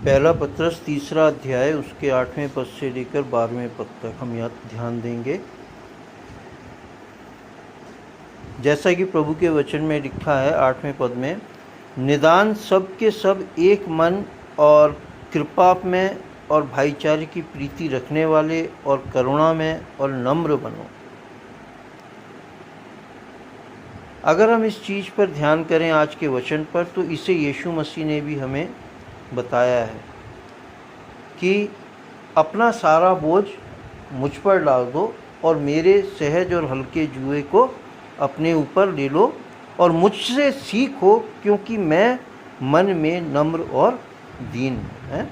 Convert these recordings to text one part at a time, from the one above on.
पहला पत्रस 3 अध्याय उसके 8वें पद से लेकर 12वें पद तक हम यहाँ ध्यान देंगे। जैसा कि प्रभु के वचन में लिखा है 8वें पद में, निदान सब के सब एक मन और कृपा में और भाईचारे की प्रीति रखने वाले और करुणा में और नम्र बनो। अगर हम इस चीज़ पर ध्यान करें आज के वचन पर, तो इसे यीशु मसीह ने भी हमें बताया है कि अपना सारा बोझ मुझ पर डाल दो और मेरे सहज और हल्के जुए को अपने ऊपर ले लो और मुझसे सीखो, क्योंकि मैं मन में नम्र और दीन है।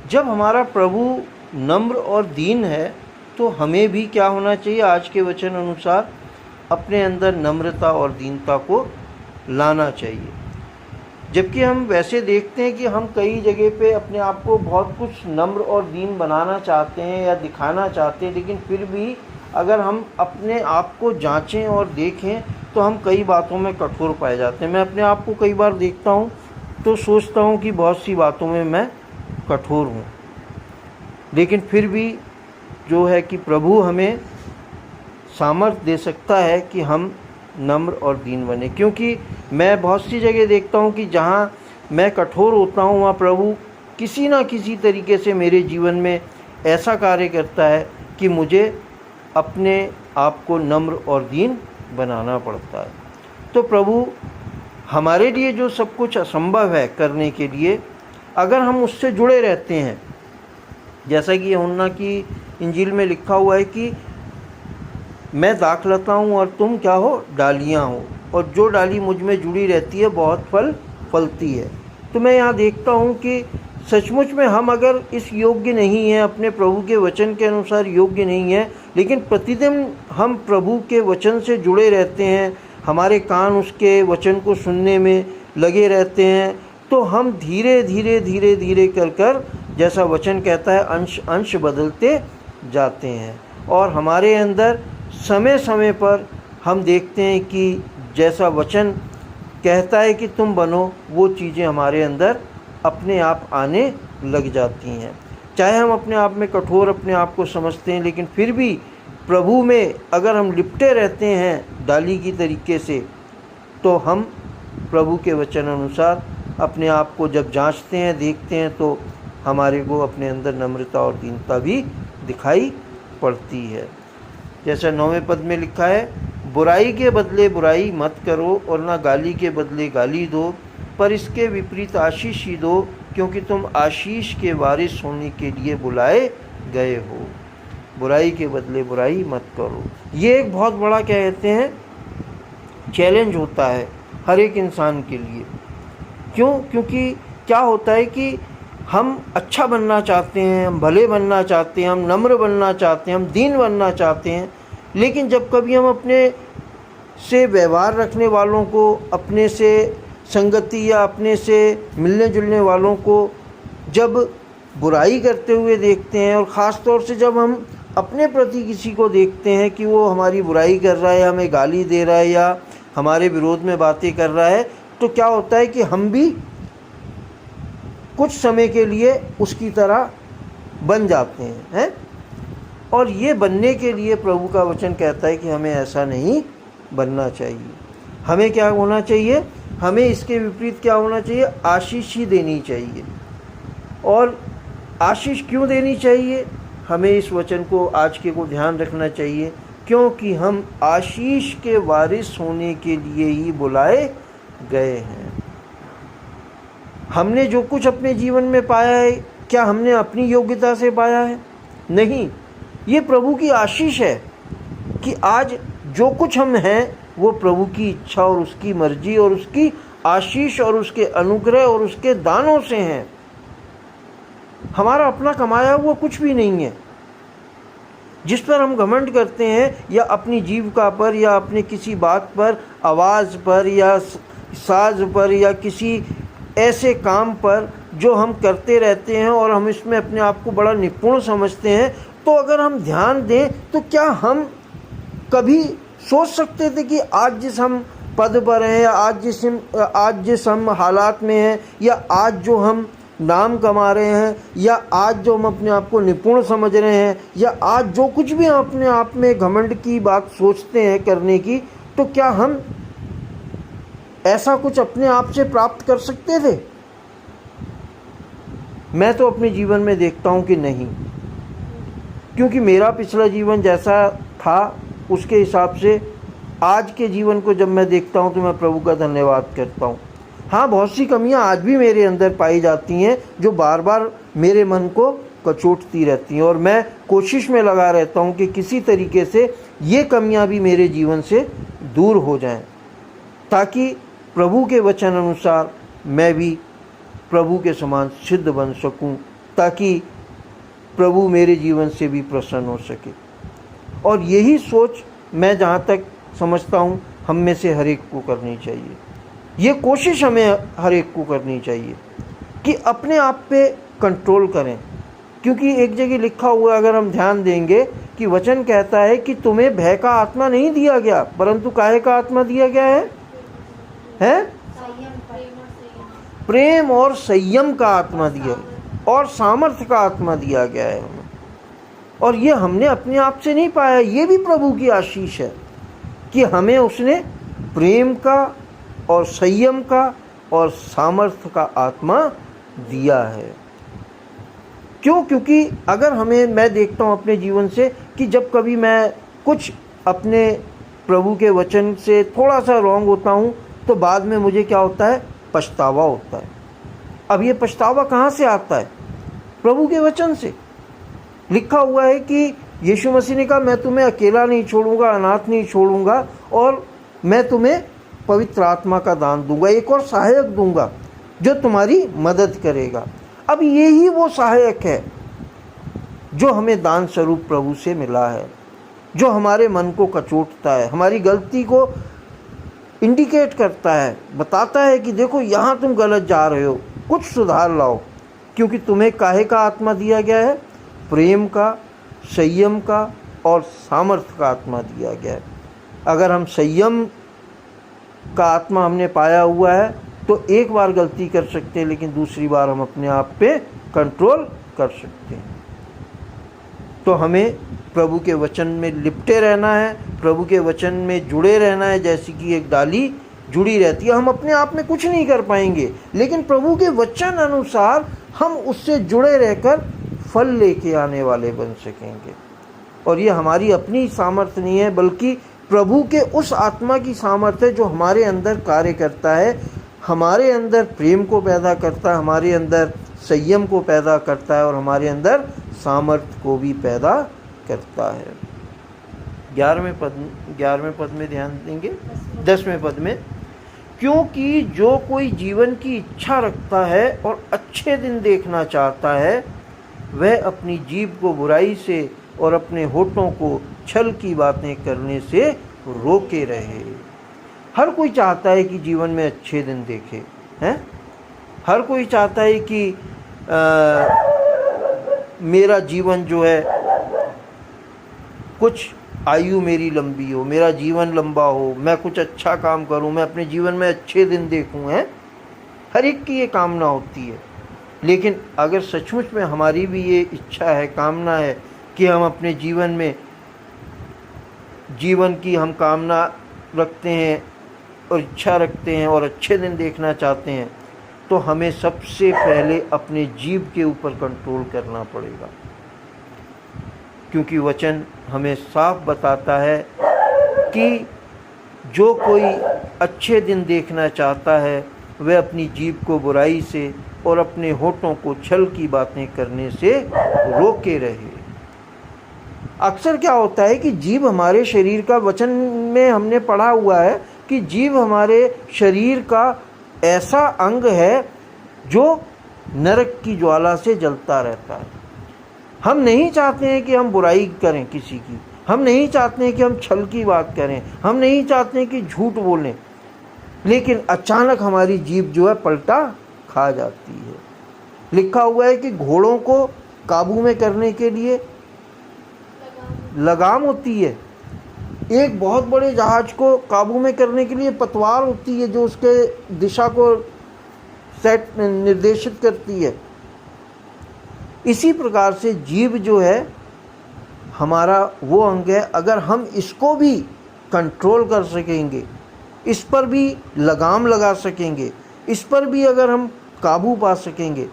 जब हमारा प्रभु नम्र और दीन है तो हमें भी क्या होना चाहिए? आज के वचन अनुसार अपने अंदर नम्रता और दीनता को लाना चाहिए। जबकि हम वैसे देखते हैं कि हम कई जगह पे अपने आप को बहुत कुछ नम्र और दीन बनाना चाहते हैं या दिखाना चाहते हैं, लेकिन फिर भी अगर हम अपने आप को जांचें और देखें तो हम कई बातों में कठोर पाए जाते हैं। मैं अपने आप को कई बार देखता हूँ तो सोचता हूँ कि बहुत सी बातों में मैं कठोर हूँ, लेकिन फिर भी जो है कि प्रभु हमें सामर्थ्य दे सकता है कि हम नम्र और दीन बने। क्योंकि मैं बहुत सी जगह देखता हूँ कि जहाँ मैं कठोर होता हूँ वहाँ प्रभु किसी ना किसी तरीके से मेरे जीवन में ऐसा कार्य करता है कि मुझे अपने आप को नम्र और दीन बनाना पड़ता है। तो प्रभु हमारे लिए जो सब कुछ असंभव है करने के लिए, अगर हम उससे जुड़े रहते हैं, जैसा कि यूहन्ना की इंजील में लिखा हुआ है कि मैं दाखलता हूँ और तुम क्या हो? डालियाँ हो, और जो डाली मुझ में जुड़ी रहती है बहुत फल फलती है। तो मैं यहाँ देखता हूँ कि सचमुच में हम अगर इस योग्य नहीं हैं, अपने प्रभु के वचन के अनुसार योग्य नहीं है, लेकिन प्रतिदिन हम प्रभु के वचन से जुड़े रहते हैं, हमारे कान उसके वचन को सुनने में लगे रहते हैं, तो हम धीरे धीरे धीरे धीरे कर जैसा वचन कहता है अंश अंश बदलते जाते हैं। और हमारे अंदर समय समय पर हम देखते हैं कि जैसा वचन कहता है कि तुम बनो, वो चीज़ें हमारे अंदर अपने आप आने लग जाती हैं। चाहे हम अपने आप में कठोर अपने आप को समझते हैं, लेकिन फिर भी प्रभु में अगर हम लिपटे रहते हैं डाली की तरीके से, तो हम प्रभु के वचन अनुसार अपने आप को जब जांचते हैं, देखते हैं, तो हमारे को अपने अंदर नम्रता और दीनता भी दिखाई पड़ती है। जैसा 9वें पद में लिखा है, बुराई के बदले बुराई मत करो और ना गाली के बदले गाली दो, पर इसके विपरीत आशीष ही दो, क्योंकि तुम आशीष के वारिस होने के लिए बुलाए गए हो। बुराई के बदले बुराई मत करो। ये एक बहुत बड़ा क्या कहते हैं चैलेंज होता है हर एक इंसान के लिए। क्यों? क्योंकि क्या होता है कि हम अच्छा बनना चाहते हैं, हम भले बनना चाहते हैं, हम नम्र बनना चाहते हैं, हम दीन बनना चाहते हैं, लेकिन जब कभी हम अपने से व्यवहार रखने वालों को, अपने से संगति या अपने से मिलने जुलने वालों को जब बुराई करते हुए देखते हैं, और ख़ास तौर से जब हम अपने प्रति किसी को देखते हैं कि वो हमारी बुराई कर रहा है, या हमें गाली दे रहा है, या हमारे विरोध में बातें कर रहा है, तो क्या होता है कि हम भी कुछ समय के लिए उसकी तरह बन जाते हैं। और ये बनने के लिए प्रभु का वचन कहता है कि हमें ऐसा नहीं बनना चाहिए। हमें क्या होना चाहिए? हमें इसके विपरीत क्या होना चाहिए? आशीष ही देनी चाहिए। और आशीष क्यों देनी चाहिए? हमें इस वचन को आज के को ध्यान रखना चाहिए, क्योंकि हम आशीष के वारिस होने के लिए ही बुलाए गए हैं। हमने जो कुछ अपने जीवन में पाया है, क्या हमने अपनी योग्यता से पाया है? नहीं, ये प्रभु की आशीष है कि आज जो कुछ हम हैं वो प्रभु की इच्छा और उसकी मर्जी और उसकी आशीष और उसके अनुग्रह और उसके दानों से हैं। हमारा अपना कमाया हुआ कुछ भी नहीं है जिस पर हम घमंड करते हैं, या अपनी जीविका पर, या अपने किसी बात पर, आवाज़ पर, या साज पर, या किसी ऐसे काम पर जो हम करते रहते हैं और हम इसमें अपने आप को बड़ा निपुण समझते हैं। तो अगर हम ध्यान दें तो क्या हम कभी सोच सकते थे कि आज जिस हम पद पर हैं, या आज जिस हम हालात में हैं, या आज जो हम नाम कमा रहे हैं, या आज जो हम अपने आप को निपुण समझ रहे हैं, या आज जो कुछ भी हम अपने आप में घमंड की बात सोचते हैं करने की, तो क्या हम ऐसा कुछ अपने आप से प्राप्त कर सकते थे? मैं तो अपने जीवन में देखता हूँ कि नहीं, क्योंकि मेरा पिछला जीवन जैसा था उसके हिसाब से आज के जीवन को जब मैं देखता हूँ तो मैं प्रभु का धन्यवाद करता हूँ। हाँ, बहुत सी कमियाँ आज भी मेरे अंदर पाई जाती हैं जो बार बार मेरे मन को कचोटती रहती हैं, और मैं कोशिश में लगा रहता हूँ कि किसी तरीके से ये कमियाँ भी मेरे जीवन से दूर हो जाएं, ताकि प्रभु के वचन अनुसार मैं भी प्रभु के समान सिद्ध बन सकूं, ताकि प्रभु मेरे जीवन से भी प्रसन्न हो सके। और यही सोच मैं जहाँ तक समझता हूँ हम में से हर एक को करनी चाहिए। ये कोशिश हमें हर एक को करनी चाहिए कि अपने आप पे कंट्रोल करें, क्योंकि एक जगह लिखा हुआ है, अगर हम ध्यान देंगे कि वचन कहता है कि तुम्हें भय का आत्मा नहीं दिया गया, परंतु काहे का आत्मा दिया गया है? प्रेम और संयम का आत्मा दिया, और सामर्थ्य का आत्मा दिया गया है हमें। और ये हमने अपने आप से नहीं पाया, ये भी प्रभु की आशीष है कि हमें उसने प्रेम का और संयम का और सामर्थ्य का आत्मा दिया है। क्यों? क्योंकि अगर मैं देखता हूँ अपने जीवन से कि जब कभी मैं कुछ अपने प्रभु के वचन से थोड़ा सा रॉन्ग होता हूँ तो बाद में मुझे क्या होता है? पछतावा होता है। अब ये पछतावा कहाँ से आता है? प्रभु के वचन से। लिखा हुआ है कि यीशु मसीह ने कहा, मैं तुम्हें अकेला नहीं छोड़ूंगा, अनाथ नहीं छोड़ूंगा, और मैं तुम्हें पवित्र आत्मा का दान दूंगा, एक और सहायक दूंगा जो तुम्हारी मदद करेगा। अब यही वो सहायक है जो हमें दान स्वरूप प्रभु से मिला है, जो हमारे मन को कचोटता है, हमारी गलती को इंडिकेट करता है, बताता है कि देखो यहाँ तुम गलत जा रहे हो, कुछ सुधार लाओ। क्योंकि तुम्हें काहे का आत्मा दिया गया है? प्रेम का, संयम का और सामर्थ्य का आत्मा दिया गया है। अगर हम संयम का आत्मा हमने पाया हुआ है तो एक बार गलती कर सकते हैं, लेकिन दूसरी बार हम अपने आप पे कंट्रोल कर सकते हैं। तो हमें प्रभु के वचन में लिपटे रहना है, प्रभु के वचन में जुड़े रहना है, जैसे कि एक डाली जुड़ी रहती है। हम अपने आप में कुछ नहीं कर पाएंगे, लेकिन प्रभु के वचन अनुसार हम उससे जुड़े रहकर फल लेके आने वाले बन सकेंगे। और ये हमारी अपनी सामर्थ्य नहीं है, बल्कि प्रभु के उस आत्मा की सामर्थ्य है जो हमारे अंदर कार्य करता है, हमारे अंदर प्रेम को पैदा करता है, हमारे अंदर संयम को पैदा करता है और हमारे अंदर सामर्थ्य को भी पैदा करता है। 11वें पद में ध्यान देंगे, 10वें पद में, क्योंकि जो कोई जीवन की इच्छा रखता है और अच्छे दिन देखना चाहता है, वह अपनी जीभ को बुराई से और अपने होठों को छल की बातें करने से रोके रहे। हर कोई चाहता है कि जीवन में अच्छे दिन देखे, हैं? हर कोई चाहता है कि मेरा जीवन जो है, कुछ आयु मेरी लंबी हो, मेरा जीवन लंबा हो, मैं कुछ अच्छा काम करूं, मैं अपने जीवन में अच्छे दिन देखूं, हैं? हर एक की ये कामना होती है। लेकिन अगर सचमुच में हमारी भी ये इच्छा है, कामना है कि हम अपने जीवन में जीवन की हम कामना रखते हैं और इच्छा रखते हैं और अच्छे दिन देखना चाहते हैं, तो हमें सबसे पहले अपने जीभ के ऊपर कंट्रोल करना पड़ेगा। क्योंकि वचन हमें साफ बताता है कि जो कोई अच्छे दिन देखना चाहता है वह अपनी जीभ को बुराई से और अपने होठों को छल की बातें करने से रोके रहे। अक्सर क्या होता है कि जीभ हमारे शरीर का, वचन में हमने पढ़ा हुआ है कि जीभ हमारे शरीर का ऐसा अंग है जो नरक की ज्वाला से जलता रहता है। हम नहीं चाहते हैं कि हम बुराई करें किसी की, हम नहीं चाहते हैं कि हम छल की बात करें, हम नहीं चाहते हैं कि झूठ बोलें, लेकिन अचानक हमारी जीभ जो है पलटा खा जाती है। लिखा हुआ है कि घोड़ों को काबू में करने के लिए लगाम होती है, एक बहुत बड़े जहाज को काबू में करने के लिए पतवार होती है जो उसके दिशा को निर्देशित करती है। इसी प्रकार से जीव जो है हमारा वो अंग है, अगर हम इसको भी कंट्रोल कर सकेंगे, इस पर भी लगाम लगा सकेंगे, इस पर भी अगर हम काबू पा सकेंगे,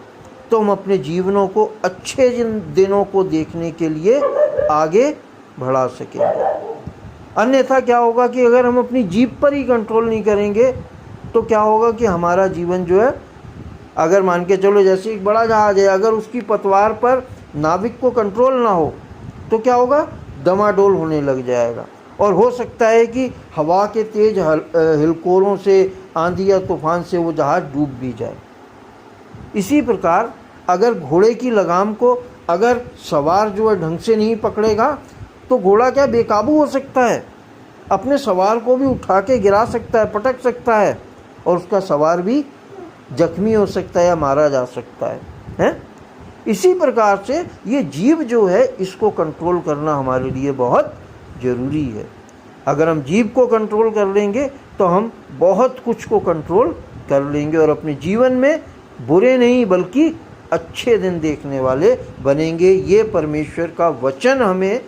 तो हम अपने जीवनों को अच्छे दिनों को देखने के लिए आगे बढ़ा सकेंगे। अन्यथा क्या होगा कि अगर हम अपनी जीभ पर ही कंट्रोल नहीं करेंगे तो क्या होगा कि हमारा जीवन जो है, अगर मान के चलो जैसे एक बड़ा जहाज है, अगर उसकी पतवार पर नाविक को कंट्रोल ना हो तो क्या होगा, डमाडोल होने लग जाएगा और हो सकता है कि हवा के तेज हिलकोरों से, आंधी या तूफान से वो जहाज डूब भी जाए। इसी प्रकार अगर घोड़े की लगाम को अगर सवार जो है ढंग से नहीं पकड़ेगा तो घोड़ा क्या बेकाबू हो सकता है, अपने सवार को भी उठा के गिरा सकता है, पटक सकता है और उसका सवार भी जख्मी हो सकता है या मारा जा सकता है? इसी प्रकार से ये जीव जो है इसको कंट्रोल करना हमारे लिए बहुत ज़रूरी है। अगर हम जीव को कंट्रोल कर लेंगे तो हम बहुत कुछ को कंट्रोल कर लेंगे और अपने जीवन में बुरे नहीं बल्कि अच्छे दिन देखने वाले बनेंगे। ये परमेश्वर का वचन हमें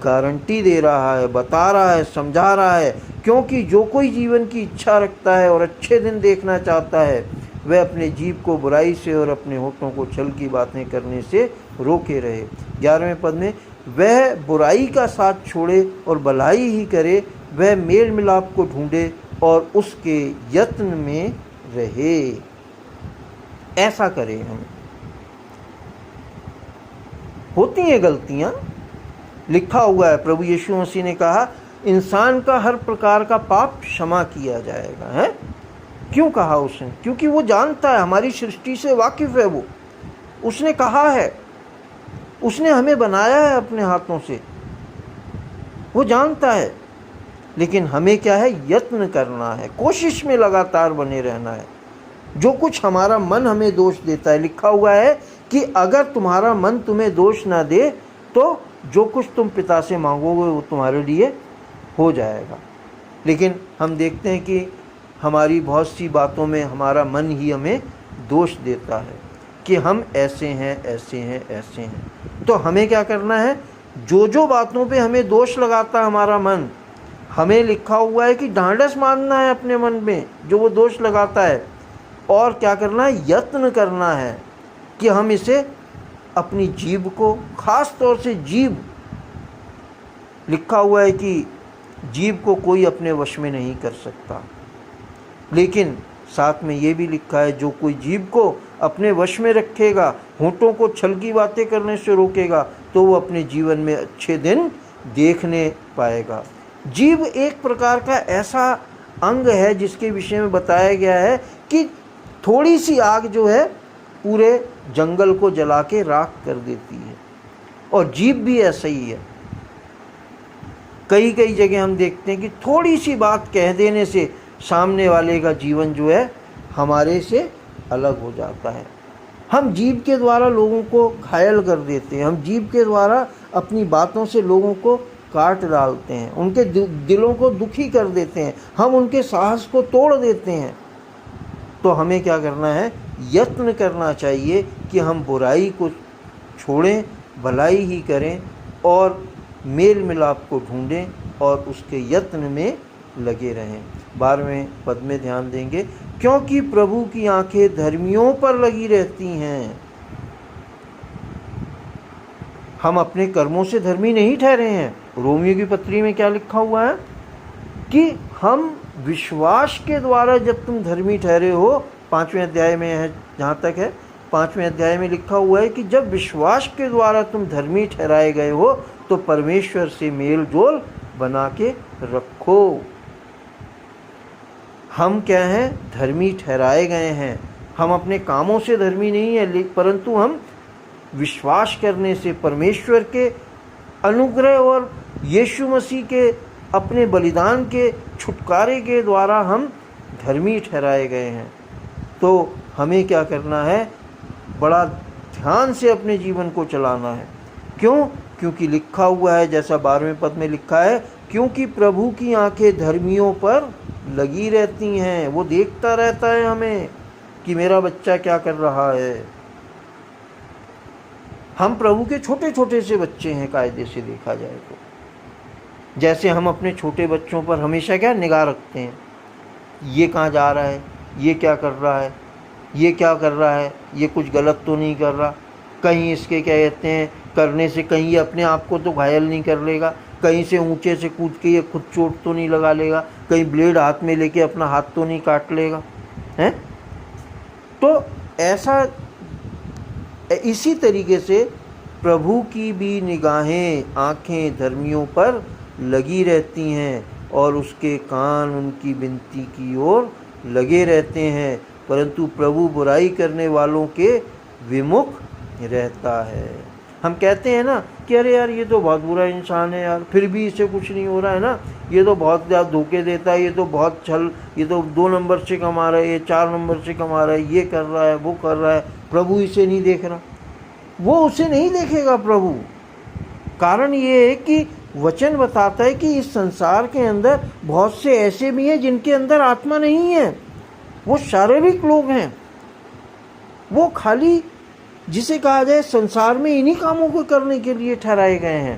गारंटी दे रहा है, बता रहा है, समझा रहा है। क्योंकि जो कोई जीवन की इच्छा रखता है और अच्छे दिन देखना चाहता है, वह अपने जीव को बुराई से और अपने होठों को छल की बातें करने से रोके रहे। 11वें पद में, वह बुराई का साथ छोड़े और भलाई ही करे, वह मेल मिलाप को ढूंढे और उसके यत्न में रहे। ऐसा करें हम। होती हैं गलतियां, लिखा हुआ है, प्रभु यीशु मसीह ने कहा इंसान का हर प्रकार का पाप क्षमा किया जाएगा। है क्यों कहा उसने? क्योंकि वो जानता है, हमारी सृष्टि से वाकिफ है वो। उसने कहा है, उसने हमें बनाया है अपने हाथों से, वो जानता है। लेकिन हमें क्या है, यत्न करना है, कोशिश में लगातार बने रहना है। जो कुछ हमारा मन हमें दोष देता है, लिखा हुआ है कि अगर तुम्हारा मन तुम्हें दोष ना दे तो जो कुछ तुम पिता से मांगोगे वो तुम्हारे लिए हो जाएगा। लेकिन हम देखते हैं कि हमारी बहुत सी बातों में हमारा मन ही हमें दोष देता है कि हम ऐसे हैं, ऐसे हैं, ऐसे हैं। तो हमें क्या करना है, जो बातों पे हमें दोष लगाता है हमारा मन, हमें लिखा हुआ है कि ढांढस मानना है अपने मन में जो वो दोष लगाता है, और क्या करना है, यत्न करना है कि हम इसे अपनी जीभ को, खास तौर से जीभ, लिखा हुआ है कि जीभ को कोई अपने वश में नहीं कर सकता। लेकिन साथ में ये भी लिखा है, जो कोई जीभ को अपने वश में रखेगा, होठों को छल की बातें करने से रोकेगा, तो वो अपने जीवन में अच्छे दिन देखने पाएगा। जीभ एक प्रकार का ऐसा अंग है जिसके विषय में बताया गया है कि थोड़ी सी आग जो है पूरे जंगल को जला के राख कर देती है, और जीभ भी ऐसा ही है। कई जगह हम देखते हैं कि थोड़ी सी बात कह देने से सामने वाले का जीवन जो है हमारे से अलग हो जाता है। हम जीभ के द्वारा लोगों को घायल कर देते हैं, हम जीभ के द्वारा अपनी बातों से लोगों को काट डालते हैं, उनके दिलों को दुखी कर देते हैं, हम उनके साहस को तोड़ देते हैं। तो हमें क्या करना है, यत्न करना चाहिए कि हम बुराई को छोड़ें, भलाई ही करें और मेल मिलाप को ढूंढें और उसके यत्न में लगे रहें। 12वें पद में ध्यान देंगे, क्योंकि प्रभु की आंखें धर्मियों पर लगी रहती हैं। हम अपने कर्मों से धर्मी नहीं ठहरे हैं। रोमियो की पत्री में क्या लिखा हुआ है कि हम विश्वास के द्वारा जब तुम धर्मी ठहरे हो, 5वें अध्याय में है, जहाँ तक है 5वें अध्याय में लिखा हुआ है कि जब विश्वास के द्वारा तुम धर्मी ठहराए गए हो तो परमेश्वर से मेल जोल बना के रखो। हम क्या हैं, धर्मी ठहराए गए हैं। हम अपने कामों से धर्मी नहीं है, परंतु हम विश्वास करने से, परमेश्वर के अनुग्रह और यीशु मसीह के अपने बलिदान के छुटकारे के द्वारा हम धर्मी ठहराए गए हैं। तो हमें क्या करना है, बड़ा ध्यान से अपने जीवन को चलाना है। क्यों? क्योंकि लिखा हुआ है, जैसा 12वें पद में लिखा है, क्योंकि प्रभु की आंखें धर्मियों पर लगी रहती हैं। वो देखता रहता है हमें कि मेरा बच्चा क्या कर रहा है। हम प्रभु के छोटे छोटे से बच्चे हैं कायदे से देखा जाए तो। जैसे हम अपने छोटे बच्चों पर हमेशा क्या निगाह रखते हैं, ये कहाँ जा रहा है, ये क्या कर रहा है, ये क्या कर रहा है, ये कुछ गलत तो नहीं कर रहा, कहीं इसके क्या कहते हैं करने से कहीं ये अपने आप को तो घायल नहीं कर लेगा, कहीं से ऊंचे से कूद के ये खुद चोट तो नहीं लगा लेगा, कहीं ब्लेड हाथ में लेके अपना हाथ तो नहीं काट लेगा, हैं। तो ऐसा इसी तरीके से प्रभु की भी निगाहें, आँखें धर्मियों पर लगी रहती हैं और उसके कान उनकी विनती की ओर लगे रहते हैं, परंतु प्रभु बुराई करने वालों के विमुख रहता है। हम कहते हैं ना कि अरे यार ये तो बहुत बुरा इंसान है यार, फिर भी इसे कुछ नहीं हो रहा है ना, ये तो बहुत ज़्यादा धोखे देता है, ये तो बहुत छल, ये तो 2 नंबर से कमा रहा है, ये 4 नंबर से कमा रहा है, ये कर रहा है, वो कर रहा है, प्रभु इसे नहीं देख रहा। वो उसे नहीं देखेगा प्रभु। कारण ये है कि वचन बताता है कि इस संसार के अंदर बहुत से ऐसे भी हैं जिनके अंदर आत्मा नहीं है, वो शारीरिक लोग हैं, वो खाली जिसे कहा जाए संसार में इन्हीं कामों को करने के लिए ठहराए गए हैं।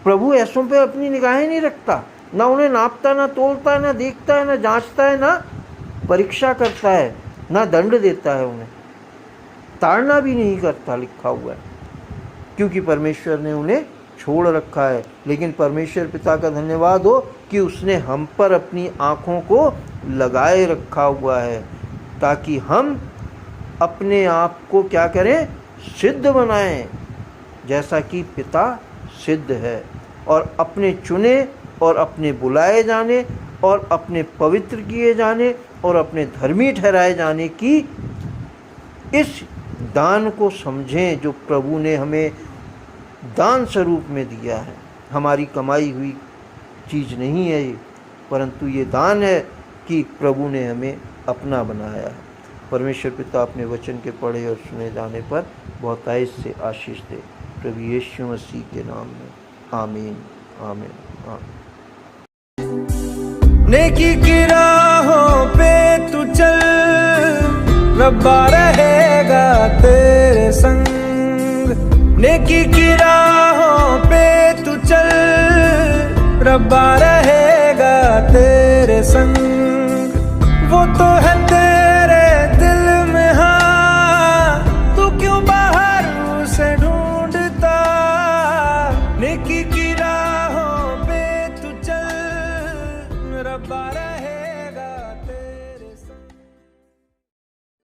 प्रभु ऐसों पे अपनी निगाहें नहीं रखता, ना उन्हें नापता, ना तोलता है, ना देखता है, ना जांचता है, ना परीक्षा करता है, ना दंड देता है, उन्हें ताड़ना भी नहीं करता, लिखा हुआ है, क्योंकि परमेश्वर ने उन्हें छोड़ रखा है। लेकिन परमेश्वर पिता का धन्यवाद हो कि उसने हम पर अपनी आँखों को लगाए रखा हुआ है, ताकि हम अपने आप को क्या करें, सिद्ध बनाएं, जैसा कि पिता सिद्ध है, और अपने चुने और अपने बुलाए जाने और अपने पवित्र किए जाने और अपने धर्मी ठहराए जाने की इस दान को समझें जो प्रभु ने हमें दान स्वरूप में दिया है। हमारी कमाई हुई चीज़ नहीं है ये, परंतु ये दान है कि प्रभु ने हमें अपना बनाया है। परमेश्वर पिता अपने वचन के पढ़े और सुने जाने पर बहुतायत से आशीष दे, प्रभु यीशु मसीह के नाम में, आमीन आमीन आमीन। नेकी की राहों पे तू चल, रब्बा रहेगा तेरे संग। नेकी की राहों पे तू चल, रब्बा रहेगा तेरे संग। वो तो है